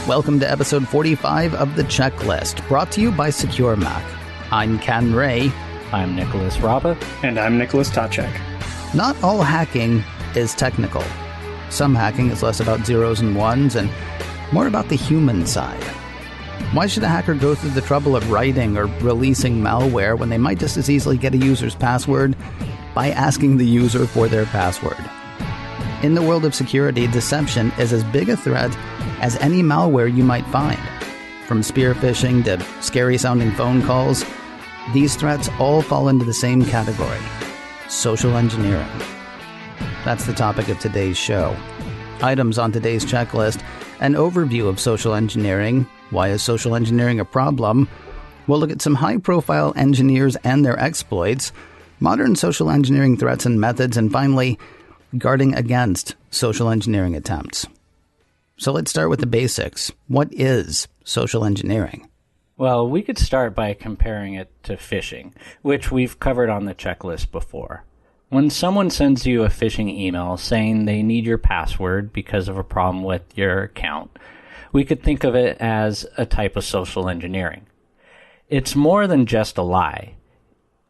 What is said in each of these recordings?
Welcome to episode 45 of The Checklist, brought to you by Secure Mac. I'm Ken Ray. I'm Nicholas Raba. And I'm Nicholas Tacek. Not all hacking is technical. Some hacking is less about zeros and ones and more about the human side. Why should a hacker go through the trouble of writing or releasing malware when they might just as easily get a user's password by asking the user for their password? In the world of security, deception is as big a threat as any malware you might find. From spear phishing to scary-sounding phone calls, these threats all fall into the same category: social engineering. That's the topic of today's show. Items on today's checklist: an overview of social engineering. Why is social engineering a problem? We'll look at some high-profile engineers and their exploits, modern social engineering threats and methods, and finally, guarding against social engineering attempts. So let's start with the basics. What is social engineering? Well, we could start by comparing it to phishing, which we've covered on the checklist before. When someone sends you a phishing email saying they need your password because of a problem with your account, we could think of it as a type of social engineering. It's more than just a lie.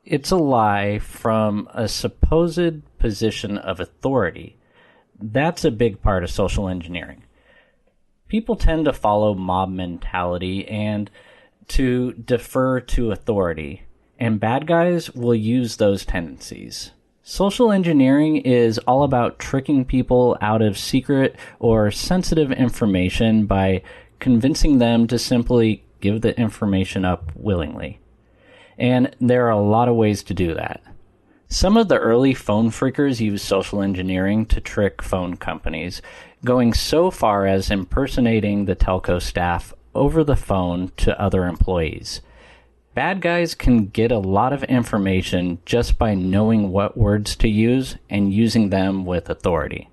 It's a lie from a supposed position of authority. That's a big part of social engineering. People tend to follow mob mentality and to defer to authority, and bad guys will use those tendencies. Social engineering is all about tricking people out of secret or sensitive information by convincing them to simply give the information up willingly. And there are a lot of ways to do that. Some of the early phone phreakers used social engineering to trick phone companies, going so far as impersonating the telco staff over the phone to other employees. Bad guys can get a lot of information just by knowing what words to use and using them with authority.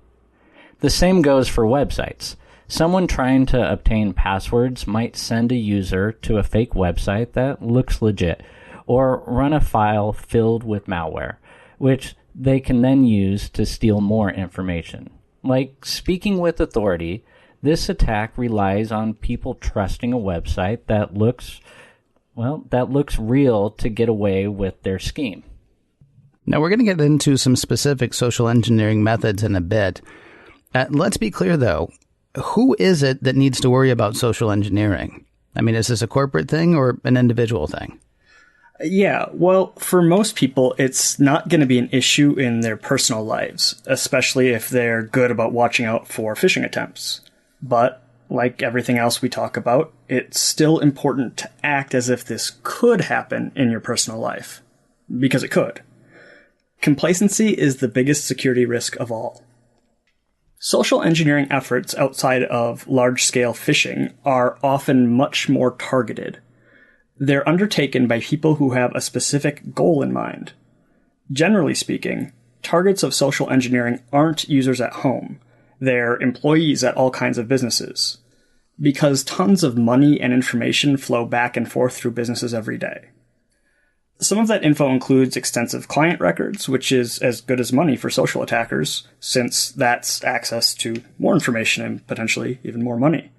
The same goes for websites. Someone trying to obtain passwords might send a user to a fake website that looks legit, or run a file filled with malware, which they can then use to steal more information. Like speaking with authority, this attack relies on people trusting a website that looks real to get away with their scheme. Now we're going to get into some specific social engineering methods in a bit. Let's be clear though, who is it that needs to worry about social engineering? I mean, is this a corporate thing or an individual thing? Yeah, well, for most people, it's not going to be an issue in their personal lives, especially if they're good about watching out for phishing attempts. But, like everything else we talk about, it's still important to act as if this could happen in your personal life. Because it could. Complacency is the biggest security risk of all. Social engineering efforts outside of large-scale phishing are often much more targeted. They're undertaken by people who have a specific goal in mind. Generally speaking, targets of social engineering aren't users at home. They're employees at all kinds of businesses, because tons of money and information flow back and forth through businesses every day. Some of that info includes extensive client records, which is as good as money for social attackers, since that's access to more information and potentially even more money.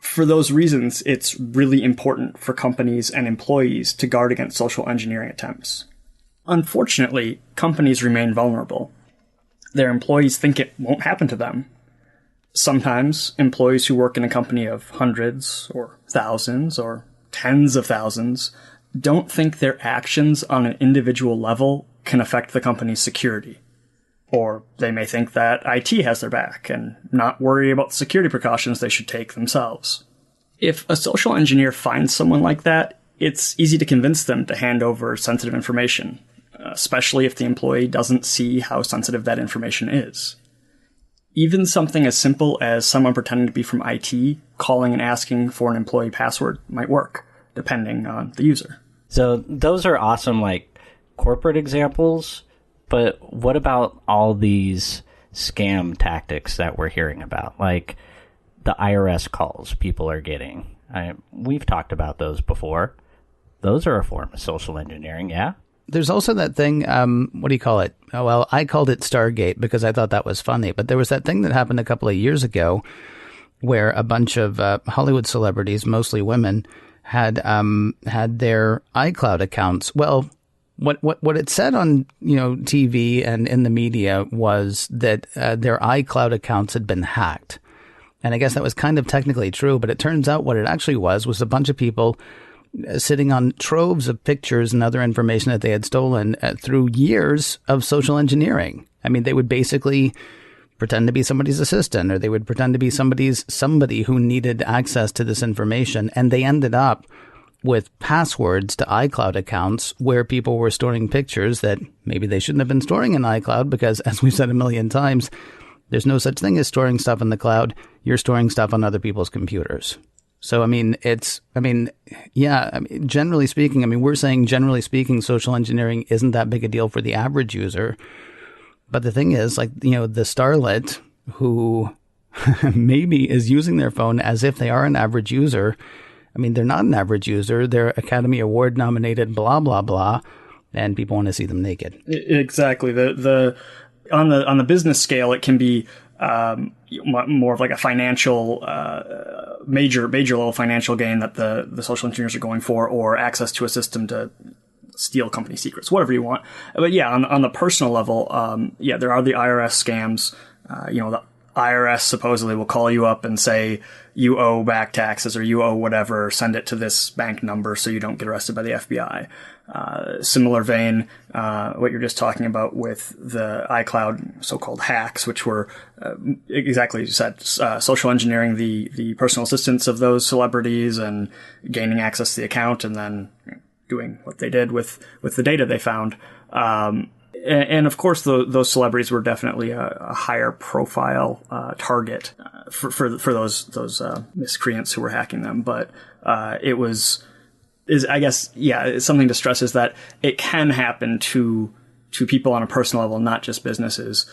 For those reasons, it's really important for companies and employees to guard against social engineering attempts. Unfortunately, companies remain vulnerable. Their employees think it won't happen to them. Sometimes, employees who work in a company of hundreds or thousands or tens of thousands don't think their actions on an individual level can affect the company's security. Or they may think that IT has their back and not worry about the security precautions they should take themselves. If a social engineer finds someone like that, it's easy to convince them to hand over sensitive information, especially if the employee doesn't see how sensitive that information is. Even something as simple as someone pretending to be from IT calling and asking for an employee password might work, depending on the user. So those are awesome, corporate examples. But what about all these scam tactics that we're hearing about, like the IRS calls people are getting? We've talked about those before. Those are a form of social engineering, yeah? There's also that thing, what do you call it? Oh, well, I called it Stargate because I thought that was funny. But there was that thing that happened a couple of years ago where a bunch of Hollywood celebrities, mostly women, had their iCloud accounts. Well, what it said on TV and in the media was that their iCloud accounts had been hacked, and I guess that was kind of technically true. But it turns out what it actually was a bunch of people sitting on troves of pictures and other information that they had stolen through years of social engineering. I mean, they would basically pretend to be somebody's assistant, or they would pretend to be somebody who needed access to this information. And they ended up with passwords to iCloud accounts where people were storing pictures that maybe they shouldn't have been storing in iCloud, because, as we've said a million times, there's no such thing as storing stuff in the cloud. You're storing stuff on other people's computers. So, generally speaking, we're saying, generally speaking, social engineering isn't that big a deal for the average user. But the thing is, the starlet who maybe is using their phone as if they are an average user. They're not an average user. They're Academy Award nominated, blah, blah, blah. And people want to see them naked. Exactly. On the business scale, it can be more of like a financial, major level financial gain that the social engineers are going for, or access to a system to steal company secrets, whatever you want. But yeah, on the personal level, there are the IRS scams. The IRS supposedly will call you up and say you owe back taxes or you owe whatever, send it to this bank number so you don't get arrested by the FBI. Similar vein, what you're just talking about with the iCloud so-called hacks, which were exactly as you said, social engineering the personal assistants of those celebrities and gaining access to the account, and then doing what they did with the data they found. And of course, those celebrities were definitely a higher profile target for those miscreants who were hacking them. But it's something to stress is that it can happen to people on a personal level, not just businesses.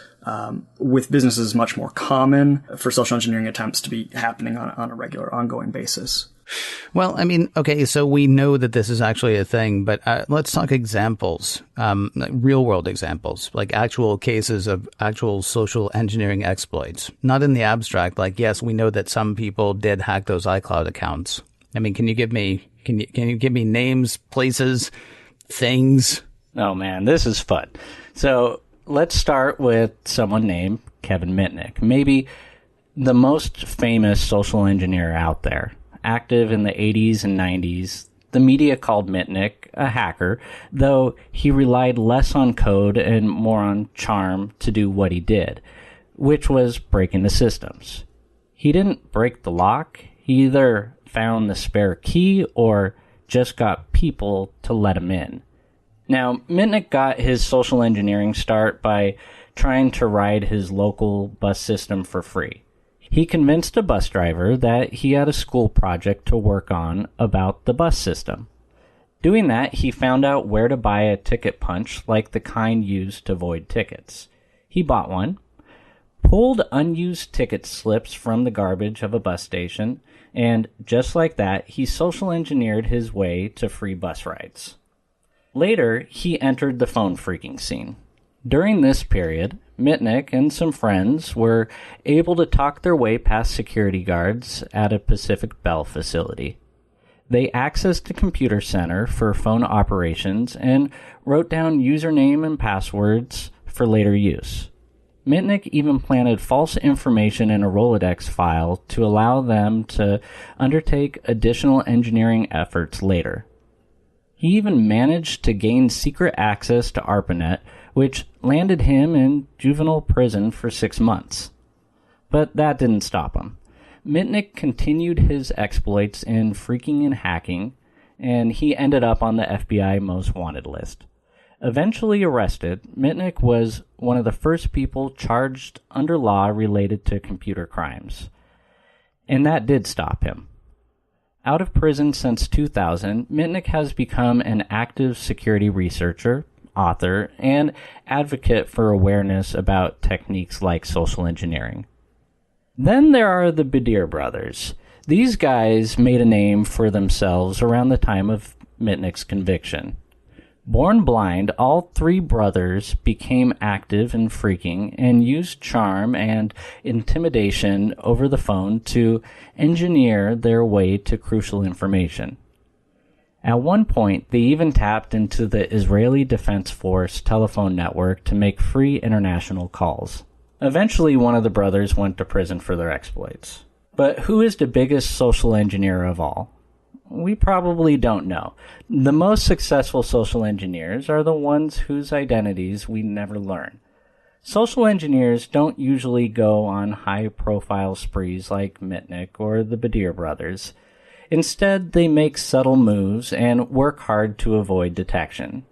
With businesses, much more common for social engineering attempts to be happening on a regular, ongoing basis. Well, okay, so we know that this is actually a thing, but let's talk examples, real world examples, like actual cases of actual social engineering exploits, not in the abstract. Like, yes, we know that some people did hack those iCloud accounts. Can you give me names, places, things? Oh man, this is fun. So let's start with someone named Kevin Mitnick, maybe the most famous social engineer out there. Active in the 80s and 90s, the media called Mitnick a hacker, though he relied less on code and more on charm to do what he did, which was break into systems. He didn't break the lock. He either found the spare key or just got people to let him in. Now, Mitnick got his social engineering start by trying to ride his local bus system for free. He convinced a bus driver that he had a school project to work on about the bus system. Doing that, he found out where to buy a ticket punch like the kind used to void tickets. He bought one, pulled unused ticket slips from the garbage of a bus station, and just like that, he social engineered his way to free bus rides. Later, he entered the phone phreaking scene. During this period, Mitnick and some friends were able to talk their way past security guards at a Pacific Bell facility. They accessed the computer center for phone operations and wrote down username and passwords for later use. Mitnick even planted false information in a Rolodex file to allow them to undertake additional engineering efforts later. He even managed to gain secret access to ARPANET, which landed him in juvenile prison for 6 months. But that didn't stop him. Mitnick continued his exploits in phreaking and hacking, and he ended up on the FBI Most Wanted list. Eventually arrested, Mitnick was one of the first people charged under law related to computer crimes. And that did stop him. Out of prison since 2000, Mitnick has become an active security researcher, author, and advocate for awareness about techniques like social engineering. Then there are the Badir brothers. These guys made a name for themselves around the time of Mitnick's conviction. Born blind, all three brothers became active in phreaking and used charm and intimidation over the phone to engineer their way to crucial information. At one point, they even tapped into the Israeli Defense Force telephone network to make free international calls. Eventually, one of the brothers went to prison for their exploits. But who is the biggest social engineer of all? We probably don't know. The most successful social engineers are the ones whose identities we never learn. Social engineers don't usually go on high-profile sprees like Mitnick or the Badir brothers. Instead, they make subtle moves and work hard to avoid detection.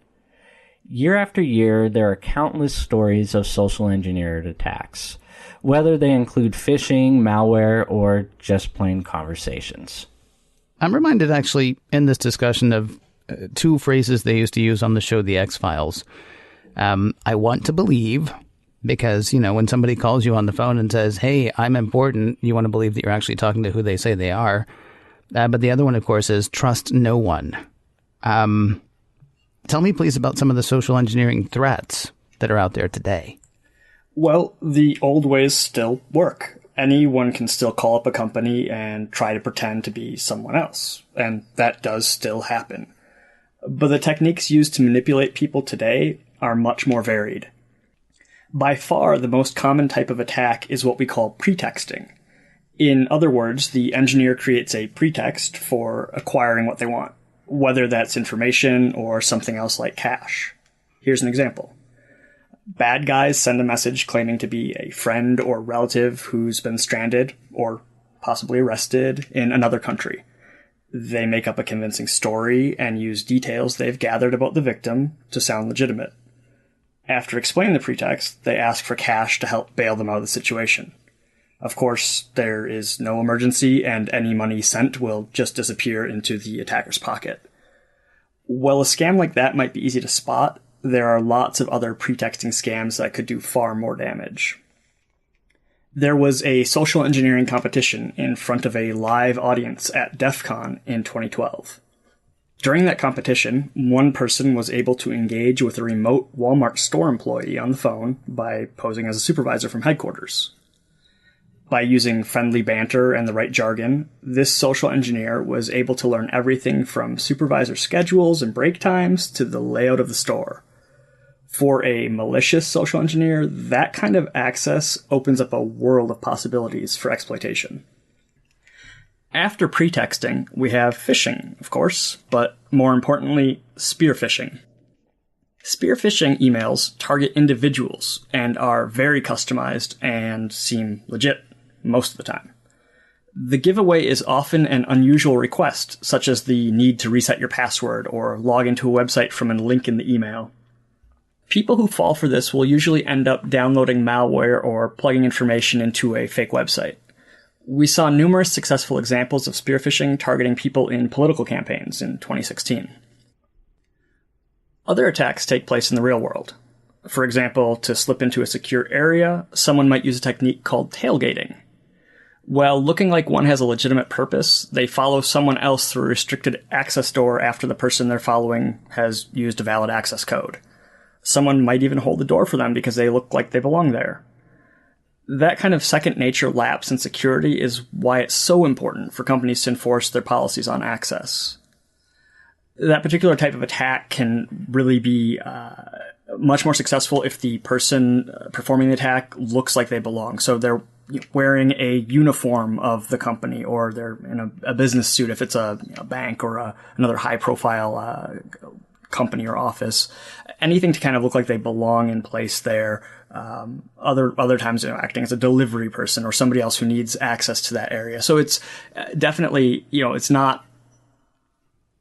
Year after year, there are countless stories of social engineered attacks, whether they include phishing, malware, or just plain conversations. I'm reminded, actually, in this discussion of two phrases they used to use on the show The X-Files. I want to believe, because, when somebody calls you on the phone and says, hey, I'm important, you want to believe that you're actually talking to who they say they are. But the other one, of course, is trust no one. Tell me, please, about some of the social engineering threats that are out there today. Well, the old ways still work. Anyone can still call up a company and try to pretend to be someone else, and that does still happen. But the techniques used to manipulate people today are much more varied. By far, the most common type of attack is what we call pretexting. In other words, the engineer creates a pretext for acquiring what they want, whether that's information or something else like cash. Here's an example. Bad guys send a message claiming to be a friend or relative who's been stranded or possibly arrested in another country. They make up a convincing story and use details they've gathered about the victim to sound legitimate. After explaining the pretext, they ask for cash to help bail them out of the situation. Of course, there is no emergency, and any money sent will just disappear into the attacker's pocket. While a scam like that might be easy to spot, there are lots of other pretexting scams that could do far more damage. There was a social engineering competition in front of a live audience at DEF CON in 2012. During that competition, one person was able to engage with a remote Walmart store employee on the phone by posing as a supervisor from headquarters. By using friendly banter and the right jargon, this social engineer was able to learn everything from supervisor schedules and break times to the layout of the store. For a malicious social engineer, that kind of access opens up a world of possibilities for exploitation. After pretexting, we have phishing, of course, but more importantly, spear phishing. Spear phishing emails target individuals and are very customized and seem legit most of the time. The giveaway is often an unusual request, such as the need to reset your password or log into a website from a link in the email. People who fall for this will usually end up downloading malware or plugging information into a fake website. We saw numerous successful examples of spear phishing targeting people in political campaigns in 2016. Other attacks take place in the real world. For example, to slip into a secure area, someone might use a technique called tailgating. While looking like one has a legitimate purpose, they follow someone else through a restricted access door after the person they're following has used a valid access code. Someone might even hold the door for them because they look like they belong there. That kind of second nature lapse in security is why it's so important for companies to enforce their policies on access. That particular type of attack can really be much more successful if the person performing the attack looks like they belong. So they're wearing a uniform of the company, or they're in a business suit if it's a bank or another high-profile company or office. Anything to kind of look like they belong in place there. Other times, acting as a delivery person or somebody else who needs access to that area. So it's definitely, it's not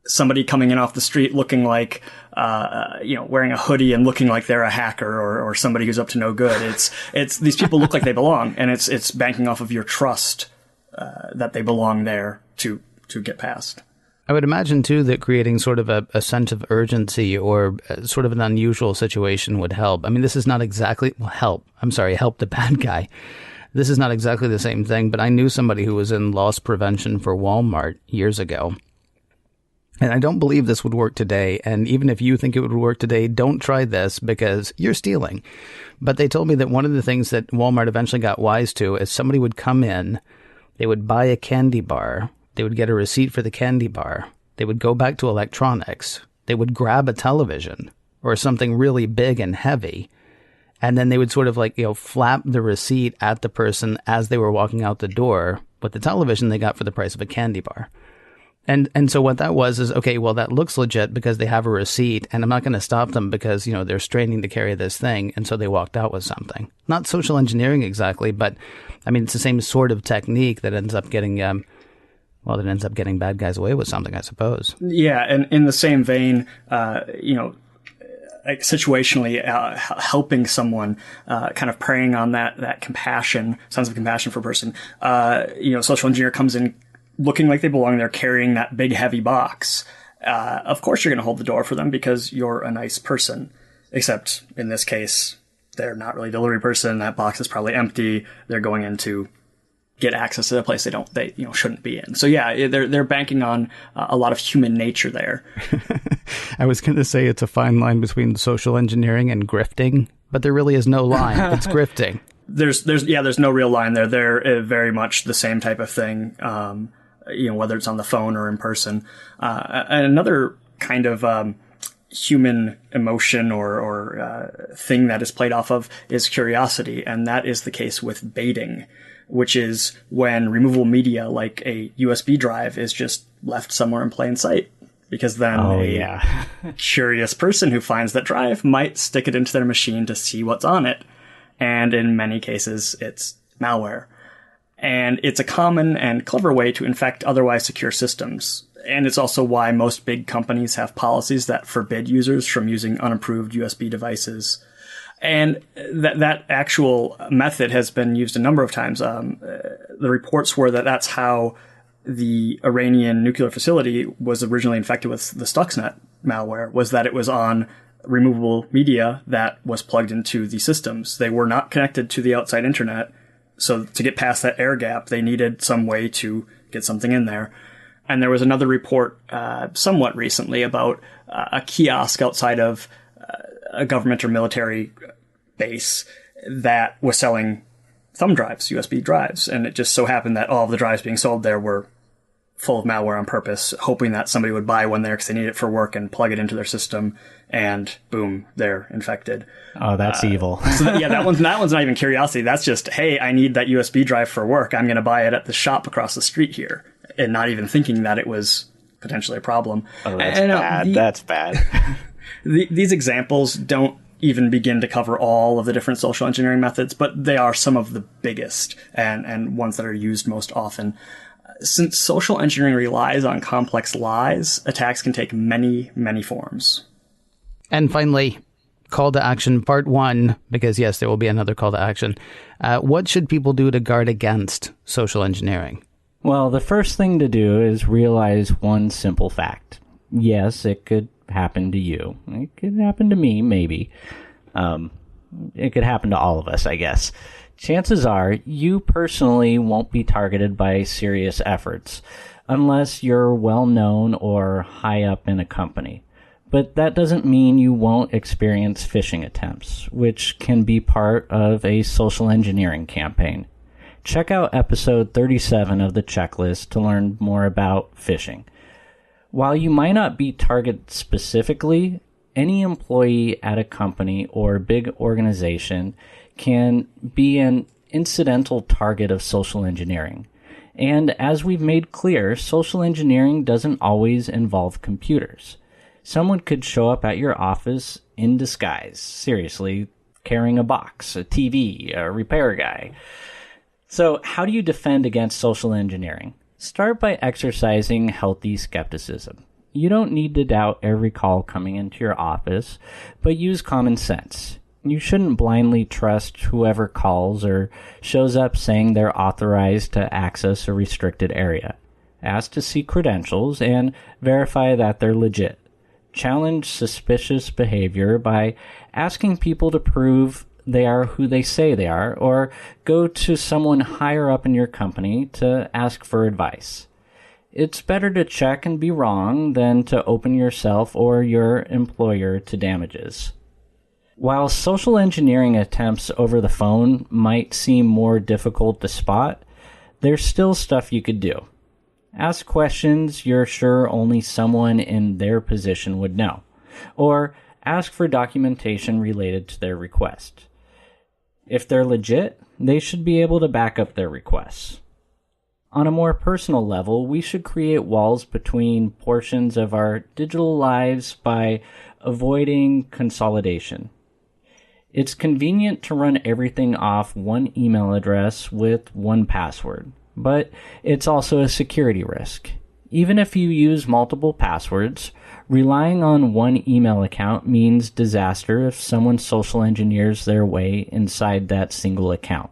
somebody coming in off the street looking like, wearing a hoodie and looking like they're a hacker or somebody who's up to no good. It's these people look like they belong, and it's banking off of your trust that they belong there to get past. I would imagine, too, that creating sort of a sense of urgency or sort of an unusual situation would help. I mean, this is not exactly help the bad guy. This is not exactly the same thing, but I knew somebody who was in loss prevention for Walmart years ago. And I don't believe this would work today. And even if you think it would work today, don't try this because you're stealing. But they told me that one of the things that Walmart eventually got wise to is somebody would come in, they would buy a candy bar, they would get a receipt for the candy bar, they would go back to electronics, they would grab a television or something really big and heavy, and then they would sort of flap the receipt at the person as they were walking out the door with the television they got for the price of a candy bar. And so what that was is, okay, well, that looks legit because they have a receipt, and I'm not going to stop them because, they're straining to carry this thing. And so they walked out with something. Not social engineering exactly, but I mean, it's the same sort of technique that ends up getting, bad guys away with something, I suppose. Yeah. And in the same vein, situationally helping someone, kind of preying on that compassion, sense of compassion for a person. Social engineer comes in looking like they belong there, carrying that big heavy box. Of course you're going to hold the door for them because you're a nice person. Except in this case, they're not really a delivery person. That box is probably empty. They're going in to get access to the place they shouldn't be in. So yeah, they're banking on a lot of human nature there. I was going to say it's a fine line between social engineering and grifting, but there really is no line. It's grifting. There's no real line there. They're very much the same type of thing. Whether it's on the phone or in person. And another kind of human emotion or thing that is played off of is curiosity, and that is the case with baiting, which is when removable media like a USB drive is just left somewhere in plain sight. Because then curious person who finds that drive might stick it into their machine to see what's on it. And in many cases, it's malware. And it's a common and clever way to infect otherwise secure systems. And it's also why most big companies have policies that forbid users from using unapproved USB devices. And that actual method has been used a number of times. The reports were that that's how the Iranian nuclear facility was originally infected with the Stuxnet malware, was that it was on removable media that was plugged into the systems. They were not connected to the outside internet. So to get past that air gap, they needed some way to get something in there. And there was another report somewhat recently about a kiosk outside of a government or military base that was selling thumb drives, USB drives. And it just so happened that all of the drives being sold there were full of malware on purpose, hoping that somebody would buy one there because they need it for work and plug it into their system, and boom, they're infected. Oh, that's evil. So that one's not even curiosity. That's just, hey, I need that USB drive for work. I'm going to buy it at the shop across the street here, and not even thinking that it was potentially a problem. Oh, that's bad. That's bad. These examples don't even begin to cover all of the different social engineering methods, but they are some of the biggest and ones that are used most often. Since social engineering relies on complex lies, attacks can take many, many forms. And finally, call to action part 1, because yes, there will be another call to action. What should people do to guard against social engineering? Well, the first thing to do is realize one simple fact. Yes, it could happen to you. It could happen to me, maybe. It could happen to all of us, I guess. Chances are you personally won't be targeted by serious efforts unless you're well known or high up in a company. But that doesn't mean you won't experience phishing attempts, which can be part of a social engineering campaign. Check out episode 37 of the checklist to learn more about phishing. While you might not be targeted specifically, any employee at a company or big organization can be an incidental target of social engineering. And as we've made clear, social engineering doesn't always involve computers. Someone could show up at your office in disguise, seriously, carrying a box, a TV, a repair guy. So how do you defend against social engineering? Start by exercising healthy skepticism. You don't need to doubt every call coming into your office, but use common sense. You shouldn't blindly trust whoever calls or shows up saying they're authorized to access a restricted area. Ask to see credentials and verify that they're legit. Challenge suspicious behavior by asking people to prove they are who they say they are, or go to someone higher up in your company to ask for advice. It's better to check and be wrong than to open yourself or your employer to damages. While social engineering attempts over the phone might seem more difficult to spot, there's still stuff you could do. Ask questions you're sure only someone in their position would know, or ask for documentation related to their request. If they're legit, they should be able to back up their requests. On a more personal level, we should create walls between portions of our digital lives by avoiding consolidation. It's convenient to run everything off one email address with one password, but it's also a security risk. Even if you use multiple passwords, relying on one email account means disaster if someone social engineers their way inside that single account.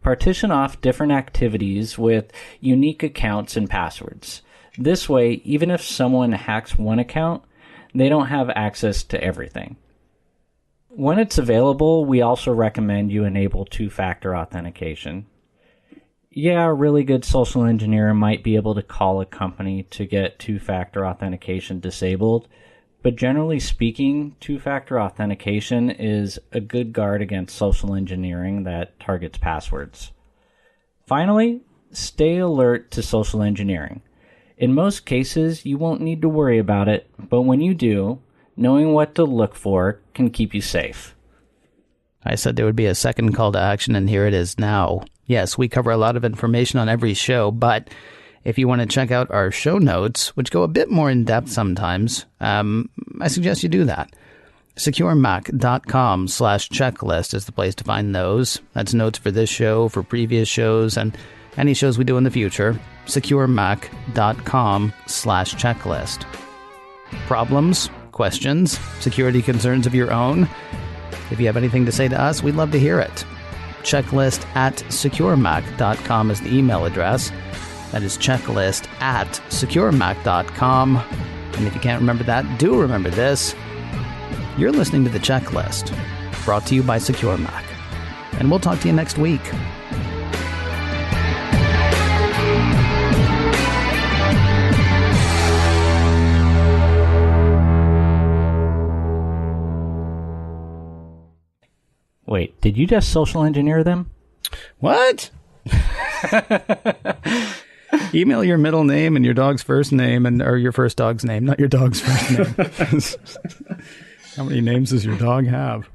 Partition off different activities with unique accounts and passwords. This way, even if someone hacks one account, they don't have access to everything. When it's available, we also recommend you enable two-factor authentication. Yeah, a really good social engineer might be able to call a company to get two-factor authentication disabled, but generally speaking, two-factor authentication is a good guard against social engineering that targets passwords. Finally, stay alert to social engineering. In most cases, you won't need to worry about it, but when you do, knowing what to look for can keep you safe. I said there would be a second call to action, and here it is now. Yes, we cover a lot of information on every show, but if you want to check out our show notes, which go a bit more in depth sometimes, I suggest you do that. SecureMac.com/checklist is the place to find those. That's notes for this show, for previous shows, and any shows we do in the future. SecureMac.com/checklist. Problems, questions, security concerns of your own? If you have anything to say to us, we'd love to hear it. Checklist@SecureMac.com is the email address. That is checklist@SecureMac.com. And if you can't remember that, do remember this. You're listening to The Checklist, brought to you by Secure Mac. And we'll talk to you next week. Wait, did you just social engineer them? What? Email your middle name and your dog's first name, or your first dog's name, not your dog's first name. How many names does your dog have?